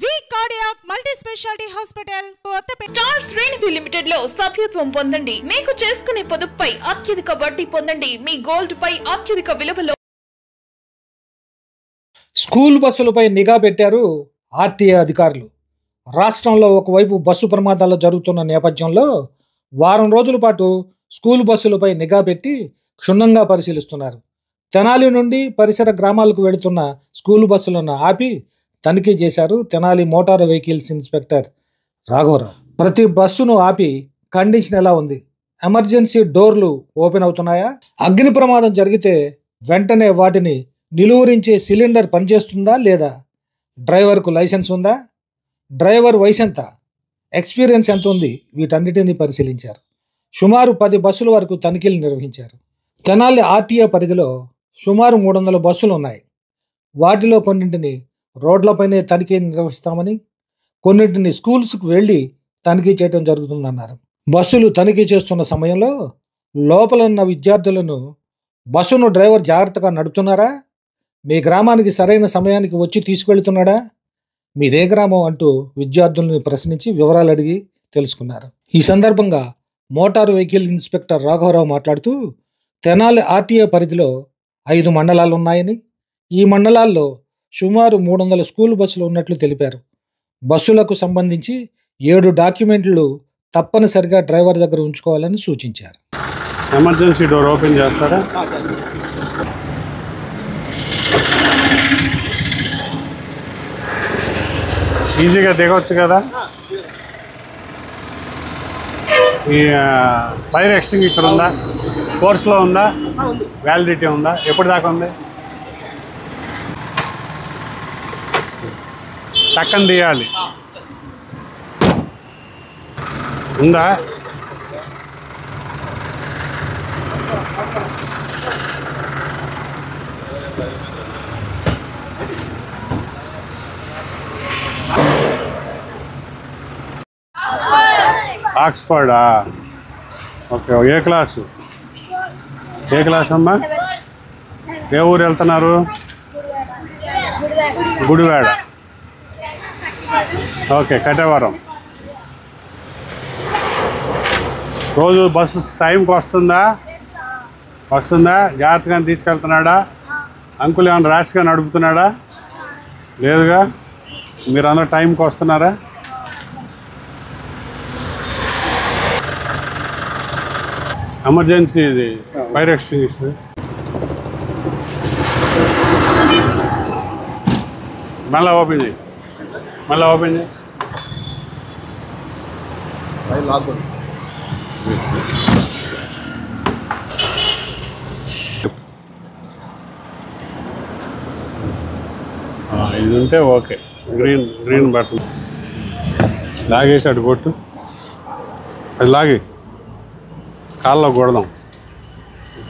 వి cardiac multi speciality hospital star శ్రేణి limited లో సభ్యత్వం పొందండి. మీకు చేసుకునే పొదుపుపై అత్యధిక వడ్డీ పొందండి. మీ గోల్డ్ పై అత్యధిక విలువలో. స్కూల్ బస్సులపై నిఘా పెట్టారు ఆర్టీఏ అధికారులు. రాష్ట్రంలో ఒకవైపు బస్సు ప్రమాదాలు జరుగుతున్న నేపథ్యంలో వారం రోజుల పాటు స్కూల్ బస్సులపై నిఘా పెట్టి క్షుణ్ణంగా పరిశీలిస్తున్నారు. తెనాలి నుండి పరిసర గ్రామాలకు వెళుతున్న స్కూల్ బస్సులను ఆపి తనిఖీ చేశారు తెనాలి మోటార్ వెహికల్స్ ఇన్స్పెక్టర్ రాఘవరావు. ప్రతి బస్సును ఆపి కండిషన్ ఎలా ఉంది, ఎమర్జెన్సీ డోర్లు ఓపెన్ అవుతున్నాయా, అగ్ని ప్రమాదం జరిగితే వెంటనే వాటిని నిలువరించే సిలిండర్ పనిచేస్తుందా లేదా, డ్రైవర్కు లైసెన్స్ ఉందా, డ్రైవర్ వయసు ఎంత, ఎక్స్పీరియన్స్ ఎంత ఉంది, వీటన్నిటిని పరిశీలించారు. సుమారు 10 బస్సుల వరకు తనిఖీలు నిర్వహించారు. తెనాలి ఆర్టీఏ పరిధిలో సుమారు 300 బస్సులు ఉన్నాయి. వాటిలో కొన్నింటిని రోడ్లపైనే తనిఖీ నిర్వహిస్తామని, కొన్నింటిని స్కూల్స్కు వెళ్ళి తనిఖీ చేయడం జరుగుతుందన్నారు. బస్సులు తనిఖీ చేస్తున్న సమయంలో లోపల ఉన్న విద్యార్థులను బస్సును డ్రైవర్ జాగ్రత్తగా నడుపుతున్నారా, మీ గ్రామానికి సరైన సమయానికి వచ్చి తీసుకెళ్తున్నాడా, మీదే గ్రామం అంటూ విద్యార్థులను ప్రశ్నించి వివరాలు అడిగి తెలుసుకున్నారు. ఈ సందర్భంగా మోటార్ వెహికల్ ఇన్స్పెక్టర్ రాఘవరావు మాట్లాడుతూ తెనాలి ఆర్టీఏ పరిధిలో 5 మండలాలు ఉన్నాయని, ఈ మండలాల్లో సుమారు 300 స్కూల్ బస్సులు ఉన్నట్లు తెలిపారు. బస్సులకు సంబంధించి 7 డాక్యుమెంట్లు తప్పనిసరిగా డ్రైవర్ దగ్గర ఉంచుకోవాలని సూచించారు. ఎమర్జెన్సీ డోర్ ఓపెన్ చేస్తారా? ఈజీగా దిగవచ్చు కదా. ఈ ఫైర్ ఎక్స్టింగ్విషర్ ఉందా, కోర్సులో ఉందా, వ్యాలిడిటీ ఉందా, ఎప్పుడు దాకా ఉంది? టక్కన తీయాలి. ఉందా? ఆక్స్ఫర్డా? ఓకే. ఏ క్లాసు అమ్మా? ఏ ఊరు వెళ్తున్నారు? గుడివాడ. ఓకే. కటేవరం. రోజు బస్సు టైంకి వస్తుందా? జాగ్రత్తగా తీసుకెళ్తున్నాడా? అంకుల్ ఏమైనా ర్యాష్గా నడుపుతున్నాడా? లేదుగా. మీరందరూ టైంకి వస్తున్నారా? ఎమర్జెన్సీ ఇది ఫైర్ ఎక్స్టింగ్విషర్. మళ్ళీ ఓపెన్ చేయి. ఇది ఉంటే ఓకే. గ్రీన్ బటన్ లాగేసి అటు కొట్టు. అది లాగి కాల్లో కొడదాం.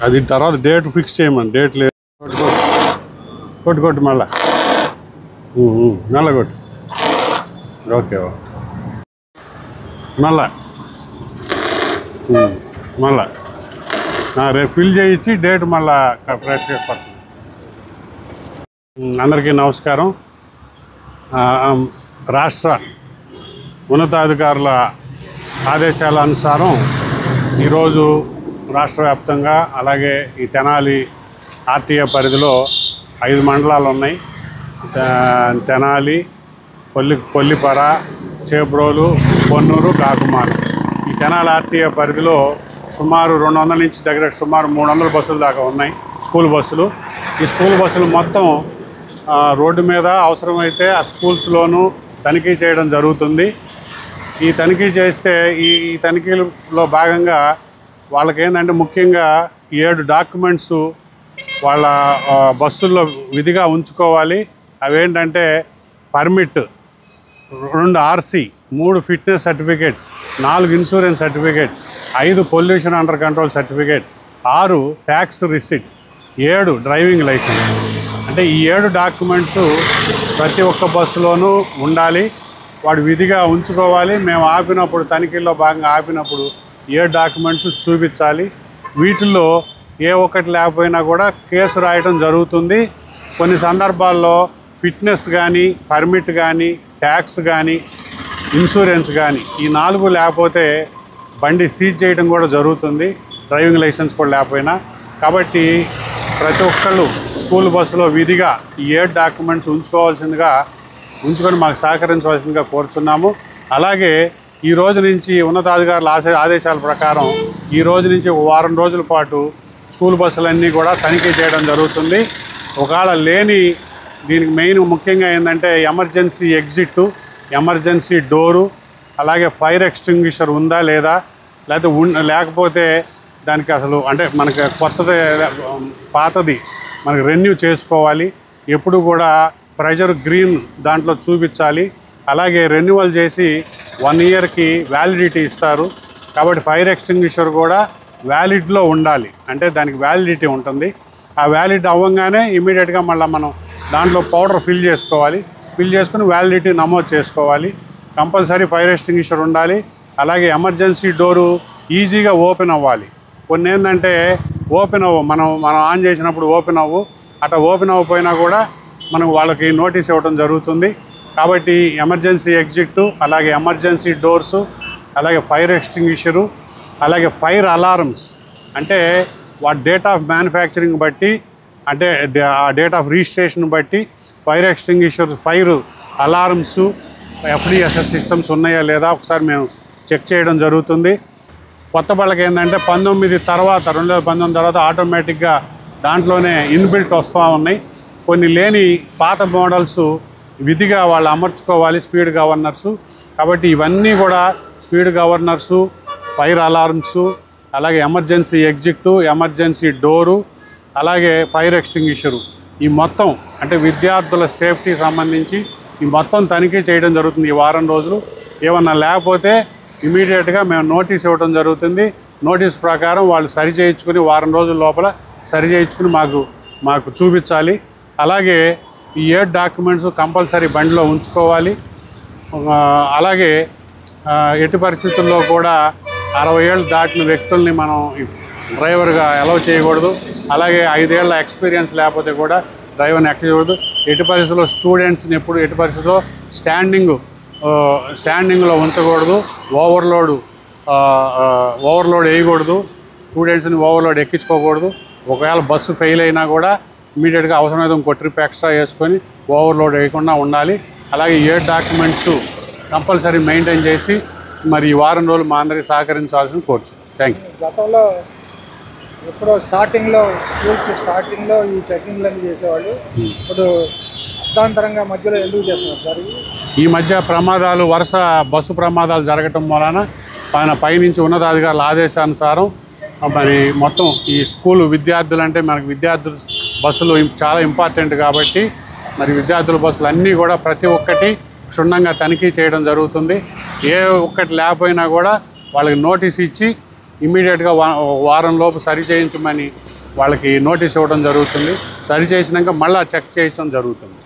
అది తర్వాత డేట్ ఫిక్స్ చేయమని. డేట్ లేదు. కొట్టు మళ్ళా కొట్టు. ఓకే. మళ్ళా రేపు ఫిల్ చేయించి డేట్ మళ్ళా ఫ్రెష్గా పడుతుంది. అందరికీ నమస్కారం. రాష్ట్ర ఉన్నతాధికారుల ఆదేశాల అనుసారం ఈరోజు రాష్ట్ర వ్యాప్తంగా అలాగే ఈ తెనాలి ఆర్టీఏ పరిధిలో 5 మండలాలు ఉన్నాయి. తెనాలి, కొల్లిపర, చేబ్రోలు, పొన్నూరు, కాకుమాను. ఈ తెనాలి ఆర్టీఏ పరిధిలో సుమారు 200 నుంచి దగ్గర సుమారు 300 బస్సులు దాకా ఉన్నాయి, స్కూల్ బస్సులు. ఈ స్కూల్ బస్సులు మొత్తం రోడ్డు మీద అవసరమైతే ఆ స్కూల్స్లోనూ తనిఖీ చేయడం జరుగుతుంది. ఈ తనిఖీ చేస్తే ఈ తనిఖీలో భాగంగా వాళ్ళకేంటంటే ముఖ్యంగా 7 డాక్యుమెంట్స్ వాళ్ళ బస్సుల్లో విధిగా ఉంచుకోవాలి. అవేంటంటే permit, 2 RC, 3 fitness certificate, 4 insurance certificate, 5 pollution under control certificate, 6 tax receipt, 7 driving licence. అంటే ఈ 7 డాక్యుమెంట్స్ ప్రతి ఒక్క బస్సులోనూ ఉండాలి. వాడు విధిగా ఉంచుకోవాలి. మేము ఆపినప్పుడు, తనిఖీల్లో భాగంగా ఆపినప్పుడు 7 డాక్యుమెంట్స్ చూపించాలి. వీటిల్లో ఏ ఒక్కటి లేకపోయినా కూడా కేసు రాయటం జరుగుతుంది. కొన్ని సందర్భాల్లో ఫిట్నెస్ కానీ, పర్మిట్ కానీ, ట్యాక్స్ కానీ ఇన్సూరెన్స్ కానీ ఈ 4 లేకపోతే బండి సీజ్ చేయడం కూడా జరుగుతుంది, డ్రైవింగ్ లైసెన్స్ కూడా లేకపోయినా. కాబట్టి ప్రతి ఒక్కళ్ళు స్కూల్ బస్సులో విధిగా ఈ 7 డాక్యుమెంట్స్ ఉంచుకొని మాకు సహకరించవలసిందిగా కోరుచున్నాము. అలాగే ఈ రోజు నుంచి ఉన్నతాధికారుల ఆదేశాల ప్రకారం ఈ రోజు నుంచి ఒక వారం రోజుల పాటు స్కూల్ బస్సులన్నీ కూడా తనిఖీ చేయడం జరుగుతుంది. ఒకవేళ లేని దీనికి మెయిన్ ముఖ్యంగా ఏంటంటే ఎమర్జెన్సీ ఎగ్జిట్, ఎమర్జెన్సీ డోరు, అలాగే ఫైర్ ఎక్స్టింగ్విషర్ ఉందా లేదా, లేకపోతే దానికి అసలు అంటే మనకి కొత్తది పాతది మనకి రెన్యూ చేసుకోవాలి. ఎప్పుడు కూడా ప్రెజర్ గ్రీన్ దాంట్లో చూపించాలి. అలాగే రెన్యువల్ చేసి 1 ఇయర్కి వ్యాలిడిటీ ఇస్తారు. కాబట్టి ఫైర్ ఎక్స్టింగ్విషర్ కూడా వ్యాలిడ్లో ఉండాలి, అంటే దానికి వ్యాలిడిటీ ఉంటుంది. ఆ వ్యాలిడ్ అవ్వగానే ఇమీడియట్గా మళ్ళీ మనం దాంట్లో పౌడర్ ఫిల్ చేసుకుని వ్యాలిడిటీ నమోదు చేసుకోవాలి. కంపల్సరీ ఫైర్ ఎక్స్టింగ్విషర్ ఉండాలి. అలాగే ఎమర్జెన్సీ డోరు ఈజీగా ఓపెన్ అవ్వాలి. కొన్ని ఏంటంటే ఓపెన్ అవ్వు, మనం ఆన్ చేసినప్పుడు ఓపెన్ అవ్వు, అట్లా ఓపెన్ అవ్వకపోయినా కూడా మనం వాళ్ళకి నోటీస్ ఇవ్వడం జరుగుతుంది. కాబట్టి ఎమర్జెన్సీ ఎగ్జిట్, అలాగే ఎమర్జెన్సీ డోర్సు, అలాగే ఫైర్ ఎక్స్టింగ్విషరు, అలాగే ఫైర్ అలారమ్స్ అంటే వాటి డేట్ ఆఫ్ మ్యానుఫ్యాక్చరింగ్ బట్టి, అంటే ఆ డేట్ ఆఫ్ రిజిస్ట్రేషన్ బట్టి fire extinguisher, fire alarms, FDSS systems ఉన్నాయా లేదా ఒకసారి మేము చెక్ చేయడం జరుగుతుంది. కొత్త బళ్ళకి ఏంటంటే 2019 తర్వాత ఆటోమేటిక్గా దాంట్లోనే ఇన్బిల్ట్ వస్తూ ఉన్నాయి. కొన్ని లేని పాత మోడల్స్ విధిగా వాళ్ళు అమర్చుకోవాలి, స్పీడ్ గవర్నర్సు. కాబట్టి ఇవన్నీ కూడా స్పీడ్ గవర్నర్సు, ఫైర్ అలార్మ్స్, అలాగే ఎమర్జెన్సీ ఎగ్జిట్, ఎమర్జెన్సీ డోరు, అలాగే ఫైర్ ఎక్స్టింగ్విషరు, ఈ మొత్తం అంటే విద్యార్థుల సేఫ్టీ సంబంధించి ఈ మొత్తం తనిఖీ చేయడం జరుగుతుంది. ఈ వారం రోజులు ఏమన్నా లేకపోతే ఇమీడియట్గా మేము నోటీస్ ఇవ్వడం జరుగుతుంది. నోటీస్ ప్రకారం వాళ్ళు సరి చేయించుకుని వారం రోజుల లోపల సరి చేయించుకుని మాకు చూపించాలి. అలాగే ఈ 7 డాక్యుమెంట్స్ కంపల్సరీ బండిలో ఉంచుకోవాలి. అలాగే ఎట్టి పరిస్థితుల్లో కూడా 60 ఏళ్ళు దాటిన వ్యక్తుల్ని మనం డ్రైవర్గా అలౌ చేయకూడదు. అలాగే 5 ఏళ్ళ ఎక్స్పీరియన్స్ లేకపోతే కూడా డ్రైవర్ని ఎక్కకూడదు. ఎట్టి పరిస్థితుల్లో స్టూడెంట్స్ని ఎప్పుడు ఎట్టి పరిస్థితుల్లో స్టాండింగ్లో ఉంచకూడదు. ఓవర్లోడ్ వేయకూడదు. స్టూడెంట్స్ని ఓవర్లోడ్ ఎక్కించుకోకూడదు. ఒకవేళ బస్సు ఫెయిల్ అయినా కూడా ఇమీడియట్గా అవసరమైతే ఇంకో ట్రిప్ ఎక్స్ట్రా వేసుకొని ఓవర్లోడ్ వేయకుండా ఉండాలి. అలాగే 7 డాక్యుమెంట్స్ కంపల్సరీ మెయింటైన్ చేసి మరి ఈ వారం రోజులు మా అందరికీ సహకరించాల్సిన కోర్చు. Thank you. గతంలో ఎప్పుడో స్టార్టింగ్లో ఈ చెకింగ్లన్నీ చేసేవాళ్ళు, ఇప్పుడు అర్థాంతరంగా మధ్యలో ఎందుకు చేస్తున్నారు సార్? ఈ మధ్య వరుస బస్సు ప్రమాదాలు జరగటం వలన పైనుంచి ఉన్నతాధికారుల ఆదేశానుసారం మరి మొత్తం ఈ స్కూలు విద్యార్థులు అంటే మనకి విద్యార్థుల బస్సులు చాలా ఇంపార్టెంట్ కాబట్టి మరి విద్యార్థుల బస్సులు అన్నీ కూడా ప్రతి ఒక్కటి క్షుణ్ణంగా తనిఖీ చేయడం జరుగుతుంది. ఏ ఒక్కటి లేకపోయినా కూడా వాళ్ళకి నోటీస్ ఇచ్చి ఇమీడియట్గా వారం లోపు సరి చేయించమని వాళ్ళకి నోటీస్ ఇవ్వడం జరుగుతుంది. సరి చేసినాక మళ్ళీ చెక్ చేయడం జరుగుతుంది.